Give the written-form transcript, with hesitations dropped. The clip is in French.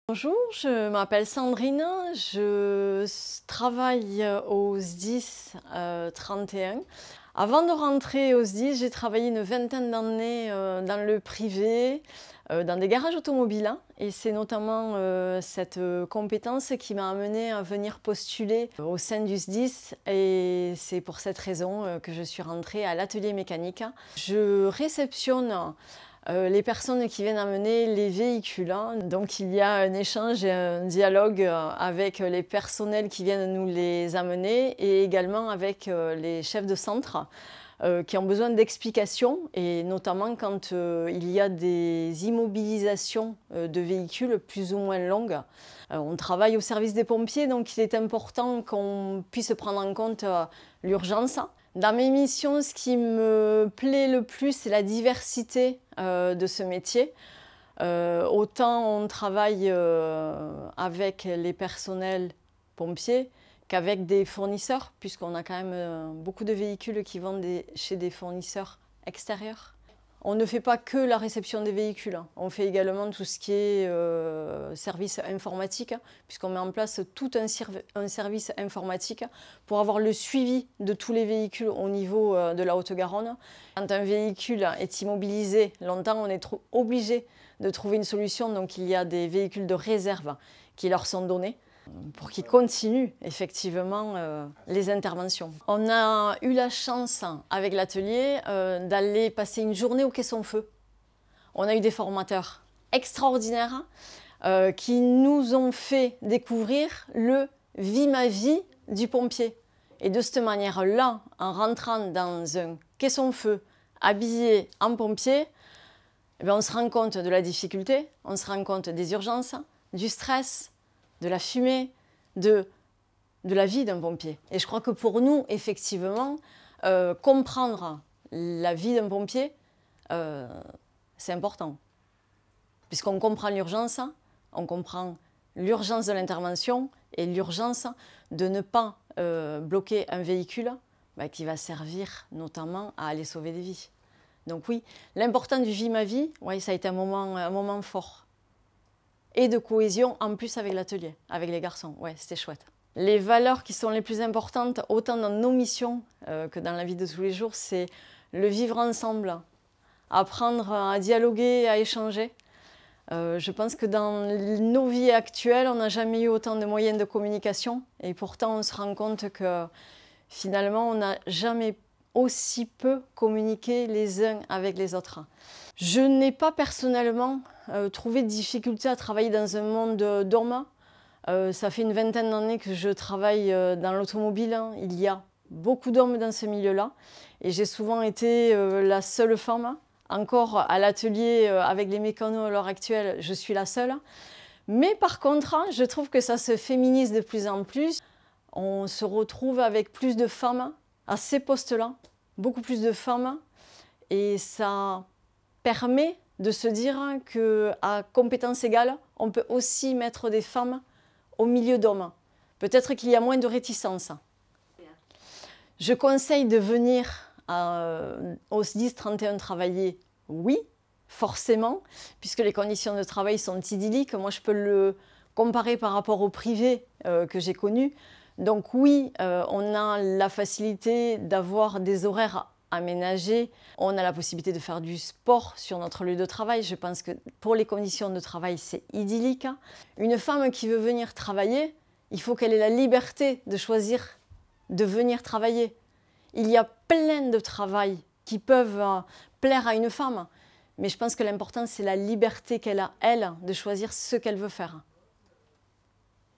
Bonjour, je m'appelle Sandrine, je travaille au SDIS 31. Avant de rentrer au SDIS, j'ai travaillé une vingtaine d'années dans le privé, dans des garages automobiles. Et c'est notamment cette compétence qui m'a amenée à venir postuler au sein du SDIS. Et c'est pour cette raison que je suis rentrée à l'atelier mécanique. Je réceptionne les personnes qui viennent amener les véhicules. Donc il y a un échange et un dialogue avec les personnels qui viennent nous les amener et également avec les chefs de centre qui ont besoin d'explications, et notamment quand il y a des immobilisations de véhicules plus ou moins longues. On travaille au service des pompiers, donc il est important qu'on puisse prendre en compte l'urgence. Dans mes missions, ce qui me plaît le plus, c'est la diversité de ce métier. Autant on travaille avec les personnels pompiers qu'avec des fournisseurs, puisqu'on a quand même beaucoup de véhicules qui vont chez des fournisseurs extérieurs. On ne fait pas que la réception des véhicules, on fait également tout ce qui est service informatique, puisqu'on met en place tout un service informatique pour avoir le suivi de tous les véhicules au niveau de la Haute-Garonne. Quand un véhicule est immobilisé longtemps, on est obligé de trouver une solution, donc il y a des véhicules de réserve qui leur sont donnés pour qu'ils continuent effectivement les interventions. On a eu la chance avec l'atelier d'aller passer une journée au caisson feu. On a eu des formateurs extraordinaires qui nous ont fait découvrir le vie ma vie du pompier. Et de cette manière-là, en rentrant dans un caisson feu habillé en pompier, eh bien, on se rend compte de la difficulté, on se rend compte des urgences, du stress, de la fumée, de la vie d'un pompier. Et je crois que pour nous, effectivement, comprendre la vie d'un pompier, c'est important. Puisqu'on comprend l'urgence, on comprend l'urgence de l'intervention et l'urgence de ne pas bloquer un véhicule qui va servir notamment à aller sauver des vies. Donc oui, l'important du vie ma vie, ouais, ça a été un moment fort. Et de cohésion en plus avec l'atelier, avec les garçons. Ouais, c'était chouette. Les valeurs qui sont les plus importantes, autant dans nos missions que dans la vie de tous les jours, c'est le vivre ensemble, apprendre à dialoguer, à échanger. Je pense que dans nos vies actuelles, on n'a jamais eu autant de moyens de communication, et pourtant on se rend compte que finalement on n'a jamais aussi peu communiqué les uns avec les autres. Je n'ai pas personnellement trouvé de difficulté à travailler dans un monde d'hommes. Ça fait une vingtaine d'années que je travaille dans l'automobile. Il y a beaucoup d'hommes dans ce milieu-là. Et j'ai souvent été la seule femme. Encore à l'atelier avec les mécanos à l'heure actuelle, je suis la seule. Mais par contre, je trouve que ça se féminise de plus en plus. On se retrouve avec plus de femmes à ces postes-là, beaucoup plus de femmes. Et ça permet de se dire qu'à compétences égales, on peut aussi mettre des femmes au milieu d'hommes. Peut-être qu'il y a moins de réticence. Je conseille de venir au SDIS 31 travailler, oui, forcément, puisque les conditions de travail sont idylliques. Moi, je peux le comparer par rapport au privé que j'ai connu. Donc oui, on a la facilité d'avoir des horaires aménagés. On a la possibilité de faire du sport sur notre lieu de travail. Je pense que pour les conditions de travail, c'est idyllique. Une femme qui veut venir travailler, il faut qu'elle ait la liberté de choisir de venir travailler. Il y a plein de travails qui peuvent plaire à une femme, mais je pense que l'important, c'est la liberté qu'elle a, elle, de choisir ce qu'elle veut faire.